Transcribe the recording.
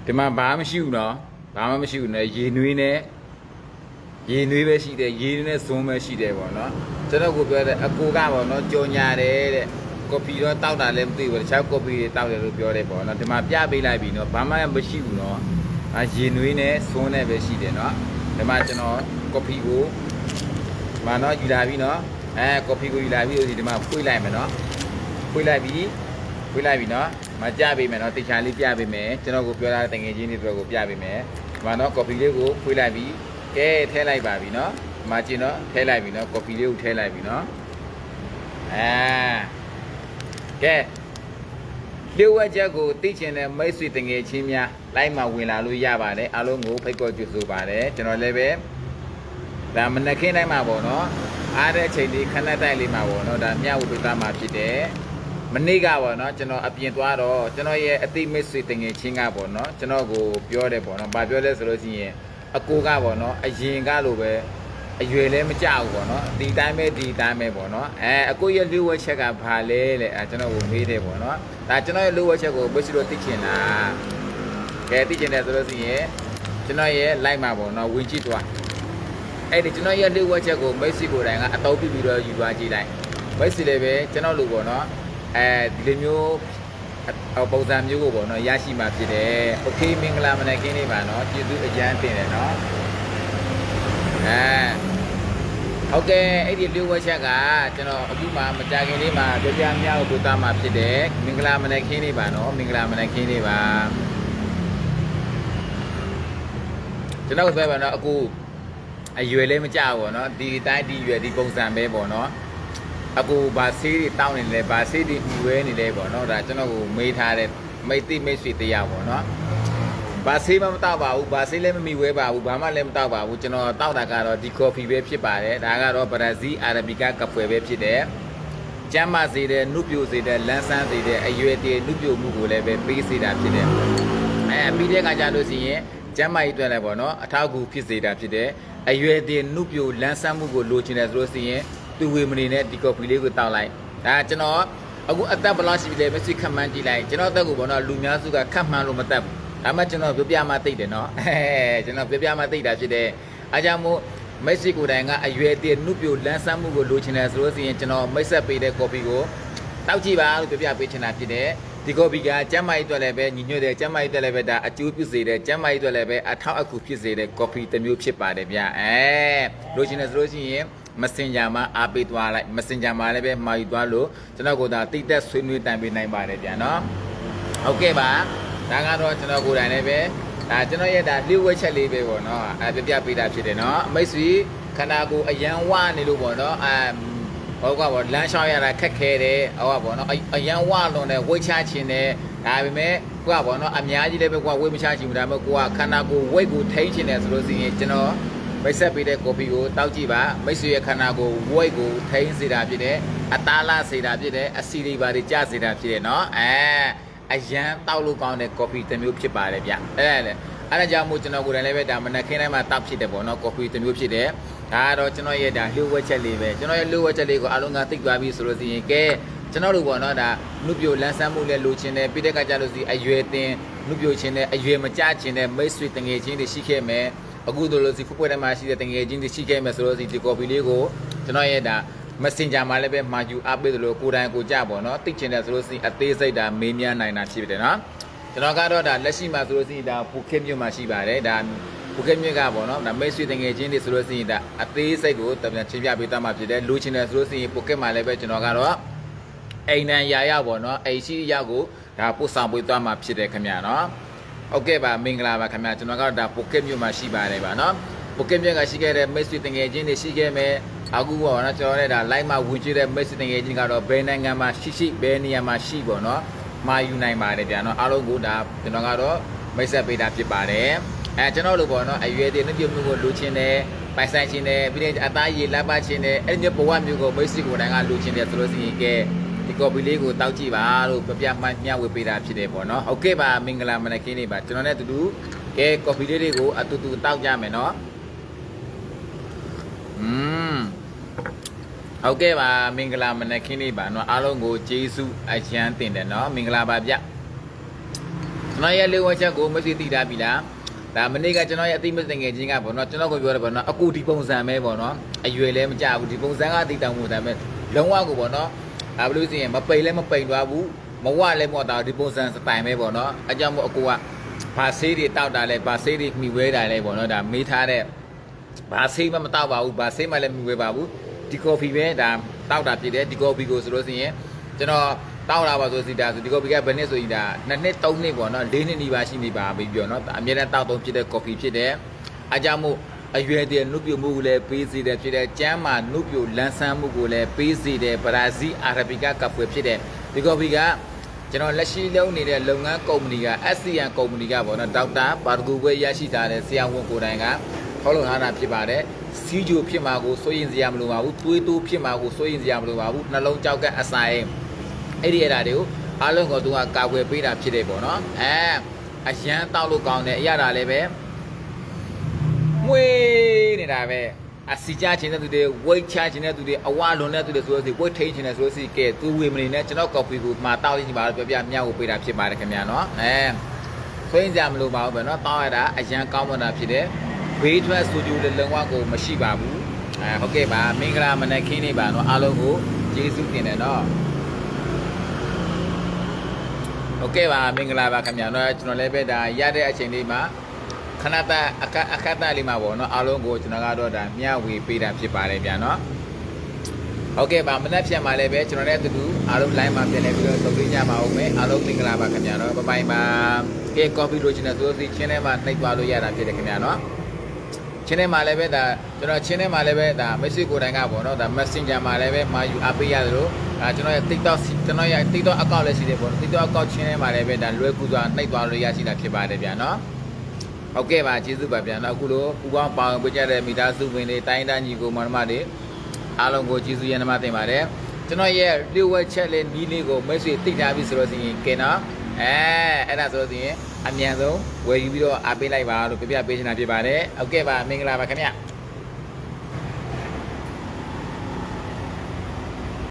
ဒီမှာဘာမှမရှိဘူးနော်ဘာမှမရှိဘူးနော်ရေနွေးနဲ့ရေနွေးပဲရှိတယ်ရေနဲ့ဇွန်းပဲရှိတယ်ပေါ့နော်ကျွန်တော်ကိုပြောတဲ့အကိုကပေါ့နော်ကြော်ညာတယ်တဲ့ကော်ဖီတော့တောက်တာလည်းမသိဘူးတခြားကော်ဖီတွေတောက်တယ်လို့ပြောတယ်ပေါ့နော်ဒီမှာပြပေးလိုက်ပြီနော်ဘာမှမရှိဘူးနော်ရေနွေးနဲ့ဇွန်းနဲ့ပဲရှိတယ်နော်ဒီမှာကျွန်တော်ကော်ဖီကိုဒီမှာနော်ယူလာပြီနော်ကော်ဖီကိုယူလာပြီဒီမှာဖွေးလိုက်မယ်နော်ဖွေးလိုက်ပြီနော်မကြပေးမယ်နော်တေချာလေးပြပေးမယ်ကျွန်တော်ကိုပြောထားတဲ့တငယ်ချင်းတွေအတွက်ကိုပြပေးမယ်ဒီမှာနော်ကော်ဖီလေးကိုဖွေးလိုက်ပြီကဲထဲလိုက်ပါပြီနော်ဒီမှာကျင်တော့ထဲလိုက်ပြီနော်ကော်ဖီလေးကိုထဲလိုက်ပြီနော်ကဲလျှို့ဝှက်ချက်ကိုသိချင်တဲ့မိတ်ဆွေတငယ်ချင်းများလိုက်မှဝင်လာလို့ရပါတယ်အားလုံးကိုဖိတ်ခေါ်ကြိုဆိုပါတယ်ကျွန်တော်လည်းပဲဒါမနက်ခင်းတိုင်းမှာပေါ့နော်အားတဲ့အချိန်လေးခဏတိုက်လေးမှာပေါ့နော်ဒါမြဝတ္တသားမှာဖြစ်တယ်မနေ့ကပေါ့နော်ကျွန်တော်အပြင်သွားတော့ကျွန်တော်ရဲ့အသိမိတ်ဆွေတငယ်ချင်းကပေါ့နော်ကျွန်တော်ကိုပြောတယ်ပေါ့နော်ဘာပြောလဲဆိုလို့ရှိရင်အကိုကပေါ့နော်အရင်ကလိုပဲအရွယ်လည်းမကြောက်ဘူးပေါ့နော်ဒီတိုင်းပဲပေါ့နော်အကိုရဲ့လူဝက်ချက်ကဘာလဲလေကျွန်တော်ကိုမေးတယ်ပေါ့နော်ဒါကျွန်တော်ရဲ့လူဝက်ချက်ကိုဘယ်စီလို့သိချင်လားကဲသိချင်တယ်ဆိုလို့ရှိရင်ကျွန်တော်ရဲ့ like မှာပေါ့နော်ဝင်ကြည့်သွားအဲ့ဒီကျွန်တော်ရဲ့လူဝက်ချက်ကိုမိတ်ဆွေကိုယ်တိုင်ကအတော့ပြီးတော့ယူသွားကြည့်လိုက်မိတ်ဆွေလည်းပဲကျွန်တော်လူပေါ့နော်ဒီလိုမျိုးပုံစံမျိုးကိုပေါ့နော်ရရှိမှာဖြစ်တယ်โอเคမင်္ဂလာမနက်ခင်းလေးပါနော်ကျေးဇူးအကျမ်းတင်တယ်နော်ဟုတ်ကဲ့အဲ့ဒီလူဝက်ချက်ကကျွန်တော်အခုမှမကြခင်လေးမှာကြပြမြောက်ကိုသားမှာဖြစ်တယ်မင်္ဂလာမနက်ခင်းလေးပါနော်မင်္ဂလာမနက်ခင်းလေးပါကျွန်တော်ပြောပါတော့အခုအရွယ်လေးမကြဘူးပေါ့နော်ဒီတိုင်းဒီရွယ်ဒီပုံစံပဲပေါ့နော်အခုဘာဆေးတွေတောင်းနေလဲဘာဆေးတွေမြွေးနေလဲပေါ့နော်ဒါကျွန်တော်ကိုမေးထားတဲ့မိတ်ဆွေတရားပေါ့နော်ဘာဆေးမှမတောက်ပါဘူးဘာဆေးလည်းမမြွေးပါဘူးဘာမှလည်းမတောက်ပါဘူးကျွန်တော်တောက်တာကတော့ဒီကော်ဖီပဲဖြစ်ပါတယ်ဒါကတော့ဘရာဇီးအာရဘီကာကပွဲပဲဖြစ်တယ်ကျမ်းမာစေတဲ့နုပြိုစေတဲ့လန်းဆန်းစေတဲ့အရွယ်တည်းနုပြိုမှုကိုလည်းပဲပေးစေတာဖြစ်တယ်ပြီးတဲ့အခါကျလို့ရှိရင်ကျမ်းမာရေးအတွက်လည်းပေါ့နော်အထောက်အကူဖြစ်စေတာဖြစ်တယ်အရွယ်တည်းနုပြိုလန်းဆန်းမှုကိုလိုချင်တယ်ဆိုလို့ရှိရင်သူဝေမနေနဲ့ဒီကော်ဖီလေးကိုတောက်လိုက်ဒါကျွန်တော်အခုအသက်ဘယ်လောက်ရှိပြီလဲမသိခက်မှန်းကြည့်လိုက်ကျွန်တော်အသက်ကိုပေါ့နော်လူများစုကခက်မှန်းလို့မတတ်ဘူးဒါမှကျွန်တော်ပြပြမှသိတယ်နော်ကျွန်တော်ပြပြမှသိတာဖြစ်တယ်အားကြောင့်မို့မိတ်ဆွေကိုယ်တိုင်ကအရွယ်တည်းနုပြိုလန်းဆန်းမှုကိုလိုချင်တယ်ဆိုလို့ရှိရင်ကျွန်တော်မိတ်ဆက်ပေးတဲ့ကော်ဖီကိုတောက်ကြည့်ပါလို့ပြပြပေးချင်တာဖြစ်တယ်ဒီကော်ဖီကကျန်းမာရေးအတွက်လည်းပဲညီညွတ်တယ်ကျန်းမာရေးအတွက်လည်းပဲဒါအကျိုးပြုစေတယ်ကျန်းမာရေးအတွက်လည်းပဲအထောက်အကူဖြစ်စေတဲ့ကော်ဖီတစ်မျိုးဖြစ်ပါတယ်ဗျလိုချင်တယ်ဆိုလို့ရှိရင်Messenger မှာအားပေးသွားလိုက် Messenger မှာလည်းပဲမှာယူသွားလို့ကျွန်တော်ကိုဒါတိတ်တက်ဆွေးနွေးတိုင်ပေးနိုင်ပါတယ်ဗျာနော်ဟုတ်ကဲ့ပါဒါကတော့ကျွန်တော်ကိုယ်တိုင်လည်းပဲဒါကျွန်တော်ရဲ့ဒါလျှို့ဝှက်ချက်လေးပဲပေါ့နော်ပြပြပေးတာဖြစ်တယ်နော်မိတ်ဆွေခန္ဓာကိုယ်အယံဝနေလို့ပေါ့နော်ဟုတ်ကဲ့ပေါ့လမ်းလျှောက်ရတာခက်ခဲတယ်ဟုတ်ကဲ့ပေါ့နော်အယံဝလွန်တယ်ဝိတ်ချခြင်းတယ်ဒါပေမဲ့ကိုကပေါ့နော်အများကြီးလည်းပဲကိုကဝိတ်မချခြင်းဘူးဒါပေမဲ့ကိုကခန္ဓာကိုယ်ဝိတ်ကိုထိန်းခြင်းတယ်ဆိုလို့ရှိရင်ကျွန်တော်မိတ်ဆက်ပေးတဲ့ကော်ဖီကိုတောက်ကြည့်ပါမိတ်ဆွေရဲ့ခန္ဓာကိုယ်ဝိတ်ကိုထိန်းစေတာဖြစ်တယ်အသားလာစေတာဖြစ်တယ်အဆီတွေပါတွေကျစေတာဖြစ်တယ်နော်အရန်တောက်လို့ကောင်းတဲ့ကော်ဖီတစ်မျိုးဖြစ်ပါတယ်ဗျအဲ့ဒါကြောင့်မို့ကျွန်တော်ကိုယ်တိုင်လည်းပဲဒါမနက်ခင်းတိုင်းမှာတောက်ဖြစ်တယ်ပေါ့နော်ကော်ဖီတစ်မျိုးဖြစ်တယ်ဒါကတော့ကျွန်တော်ရဲ့ဒါလျှို့ဝှက်ချက်လေးပဲကျွန်တော်ရဲ့လျှို့ဝှက်ချက်လေးကိုအားလုံးကသိသွားပြီဆိုလို့ရှိရင်ကဲကျွန်တော်တို့ပေါ့နော်ဒါနုပြိုလန်းဆန်းမှုလည်းလိုချင်တယ်ပြီးတဲ့အခါကျလို့ရှိအရွယ်တင်နုပြိုခြင်းနဲ့အရွယ်မကျခြင်းနဲ့မိတ်ဆွေတငယ်ချင်းတွေရှိခဲ့မယ်အခုတို့လို့စီဖွယ်ထဲမှာရှိတဲ့တငယ်ချင်းတွေရှိခဲ့မယ်ဆိုလို့စီဒီကော်ဖီလေးကိုကျွန်တော်ရဲ့ဒါ Messenger မှာလည်းပဲမှာယူအားပေးသလိုကိုယ်တိုင်ကိုကြပေါ့နော်သိချင်တယ်ဆိုလို့စီအသေးစိတ်ဒါမေးမြန်းနိုင်တာဖြစ်တယ်နော်ကျွန်တော်ကတော့ဒါလက်ရှိမှာဆိုလို့စီဒါပူခက်မြို့မှာရှိပါတယ်ဒါပူခက်မြို့ကပေါ့နော်ဒါမိတ်ဆွေတငယ်ချင်းတွေဆိုလို့စီဒါအသေးစိတ်ကိုတပြန်ချင်းပြပေးသွားမှာဖြစ်တယ်လိုချင်တယ်ဆိုလို့စီပူခက်မှာလည်းပဲကျွန်တော်ကတော့အိမ်နံရာရပေါ့နော်အိမ်ရှိရကိုဒါပို့ဆောင်ပေးသွားမှာဖြစ်တယ်ခင်ဗျာနော်ဟုတ်ကဲ့ပါမင်္ဂလာပါခင်ဗျာကျွန်တော်ကတော့ဒါပိုကက်မြို့မှာရှိပါတယ်ပါနော်ပိုကက်မြို့ကရှိခဲ့တဲ့မိတ်ဆွေတငယ်ချင်းတွေရှိခဲ့မယ်အခုပေါ့နော်ကျွန်တော်လည်းဒါ live မှာဝင်ကြည့်တဲ့မိတ်ဆွေတငယ်ချင်းကတော့ဘယ်နိုင်ငံမှာရှိဘယ်နေရာမှာရှိပေါ့နော်မှာယူနိုင်ပါတယ်ဗျာနော်အားလုံးကိုဒါကျွန်တော်ကတော့မိတ်ဆက်ပေးတာဖြစ်ပါတယ်ကျွန်တော်တို့ပေါ့နော်အရွယ်တည်းနှုတ်ပြမှုကိုလိုချင်တယ်ပိုင်ဆိုင်ခြင်းတယ်ပြီးရင်အသားရည်လက်ပါခြင်းတယ်အဲ့ဒီမျိုးဘဝမျိုးကိုမိတ်ဆွေကိုယ်တိုင်ကလိုချင်တယ်ဆိုလို့ရှိရင်ကဲဒီကော်ဖီလေးကိုတောက်ကြည့်ပါလို့ပြပြမှမျှဝေပေးတာဖြစ်တယ်ပေါ့နော်ဟုတ်ကဲ့ပါမင်္ဂလာမနက်ခင်းလေးပါကျွန်တော်နဲ့အတူတူကဲကော်ဖီလေးတွေကိုအတူတူတောက်ကြမယ်နော်ဟုတ်ကဲ့ပါမင်္ဂလာမနက်ခင်းလေးပါနော်အားလုံးကိုကျေးဇူးအချမ်းတင်တယ်နော်မင်္ဂလာပါဗျကျွန် ကျွန်တော်ရဲ့လေးဝချက်ကိုမရှိသိတာပြီလားဒါမနေ့ကကျွန်တော်ရဲ့အသိမသိငယ်ချင်းကပေါ့နော်ကျွန်တော်ကိုပြောတယ်ပေါ့နော်အခုဒီပုံစံပဲပေါ့နော်အရွယ်လည်းမကြဘူးဒီပုံစံကသိတောင်မှုစံပဲလုံးဝကိုပေါ့နော်ဒါဘလို့ဆိုရင်မပိန်လည်းမပိန်သွားဘူးမဝလည်းမဝတာဒီပုံစံစတိုင်ပဲပေါ့နော်အကြောင်းမို့အကူကဘာဆေးတွေတောက်တာလဲဘာဆေးတွေမှီဝဲတာလဲပေါ့နော်ဒါမေးထားတဲ့ဘာဆေးမှမတောက်ပါဘူးဘာဆေးမှလည်းမှီဝဲပါဘူးဒီကော်ဖီပဲဒါတောက်တာဖြစ်တယ်ဒီကော်ဖီကိုဆိုလို့ဆိုရင်ကျွန်တော်တောက်လာပါဆိုစီဒါဆိုဒီကော်ဖီကဘယ်နှစ်ဆိုရင်ဒါ2နှစ်3နှစ်ပေါ့နော်4နှစ်နီးပါးရှိနေပါပြီပြောနော်အမြဲတမ်းတောက်သုံးဖြစ်တဲ့ကော်ဖီဖြစ်တယ်အကြောင်းမို့အရွယ်တည်းနုပြမှုကိုလည်းပေးစီတယ်ဖြစ်တယ်ကျမ်းမာနုပြလန်းဆန်းမှုကိုလည်းပေးစီတယ်ဘရာဇီးအာရဘီကကပ်ပွဲဖြစ်တယ်ဒီကော်ဖီကကျွန်တော်လက်ရှိလုပ်နေတဲ့လုပ်ငန်းကုမ္ပဏီက SCN ကုမ္ပဏီကပေါ့နော်ဒေါက်တာပါတကူပွဲရရှိထားတဲ့ဆရာဝန်ကိုယ်တိုင်ကခေါ်လုံထားတာဖြစ်ပါတယ်စီးဂျိုဖြစ်မှာကိုစိုးရင်စရာမလိုပါဘူးသွေးတိုးဖြစ်မှာကိုစိုးရင်စရာမလိုပါဘူးနှလုံးကြောက်ကအစာရင်အဲ့ဒီအရာတွေကိုအားလုံးကသူကကာကွယ်ပေးတာဖြစ်တယ်ပေါ့နော်အရန်တောက်လို့ကောင်းတယ်အရာတာလည်းပဲမွေးနေတာပဲအစီချခြင်းတဲ့သူတွေဝိတ်ချခြင်းတဲ့သူတွေအဝလွန်တဲ့သူတွေဆိုလို့ဝိတ်ထိန်ခြင်းတဲ့ဆိုလို့ကဲသူဝေမနေနဲ့ကျွန်တော်ကော်ဖီကိုမှာတောက်နေပါတော့ပြမြောက်ကိုပေးတာဖြစ်ပါတယ်ခင်ဗျာနော်ဆွေးကြမလို့ပါဘူးပဲနော်တောက်ရတာအရန်ကောင်းမွန်တာဖြစ်တယ်ဘေးထွက်စတူဒီယိုလည်းလုံဝကိုမရှိပါဘူးဟုတ်ကဲ့ပါမင်္ဂလာမနက်ခင်းနေပါနော်အားလုံးကိုကျေးဇူးတင်တယ်နော်ဟုတ်ကဲ့ပါမင်္ဂလာပါခင်ဗျာနော်ကျွန်တော်လည်းပဲဒါရတဲ့အချိန်လေးမှာခဏတအခက်တလေးမှာပေါ့နော်အားလုံးကိုကျွန်တော်ကတော့ဒါမျှဝေပေးတာဖြစ်ပါတယ်ဗျာနော်ဟုတ်ကဲ့ပါမနက်ဖြန်မှာလည်းပဲကျွန်တော်လည်းအတူတူအားလုံး line မှာပြန်လည်ပြီးတော့သုံးပြကြပါဦးမယ်အားလုံးမင်္ဂလာပါခင်ဗျာနော်ဘိုင်ပါကဲ coffee လိုချင်တဲ့သူတို့ဒီချင်းထဲမှာနှိပ်သွားလို့ရတာဖြစ်တယ်ခင်ဗျာနော်ချင်းထဲမှာလည်းပဲဒါကျွန်တော်ချင်းထဲမှာလည်းပဲဒါ message ကိုတိုင်ကပေါ့နော်ဒါ messenger မှာလည်းပဲမှာယူအားပေးရတယ်လို့ဒါကျွန်တော်ရဲ့ TikTok ကျွန်တော်ရဲ့ TikTok account လည်းရှိတယ်ပေါ့နော် TikTok account ချင်းထဲမှာလည်းပဲဒါလွယ်ကူစွာနှိပ်သွားလို့ရရှိတာဖြစ်ပါတယ်ဗျာနော်ဟုတ်ကဲ့ပါကျေးဇူးပါဗျာနော်အခုလိုပူပေါင်းပါဝင်ပေးကြတဲ့မိသားစုဝင်တွေတိုင်းတိုင်းညီကိုမောင်နှမတွေအားလုံးကိုကျေးဇူးရနှမတင်ပါတယ်ကျွန်တော်ရဲ့လျှို့ဝှက်ချက်လေးနီးလေးကိုမိတ်ဆွေသိထားပြီဆိုလို့ရှိရင်ကဲနော်အဲ့ဒါဆိုလို့ရှိရင်အမြန်ဆုံးဝယ်ယူပြီးတော့အားပေးလိုက်ပါလို့ပြပြပေးချင်တာဖြစ်ပါတယ်ဟုတ်ကဲ့ပါမင်္ဂလာပါခင်ဗျ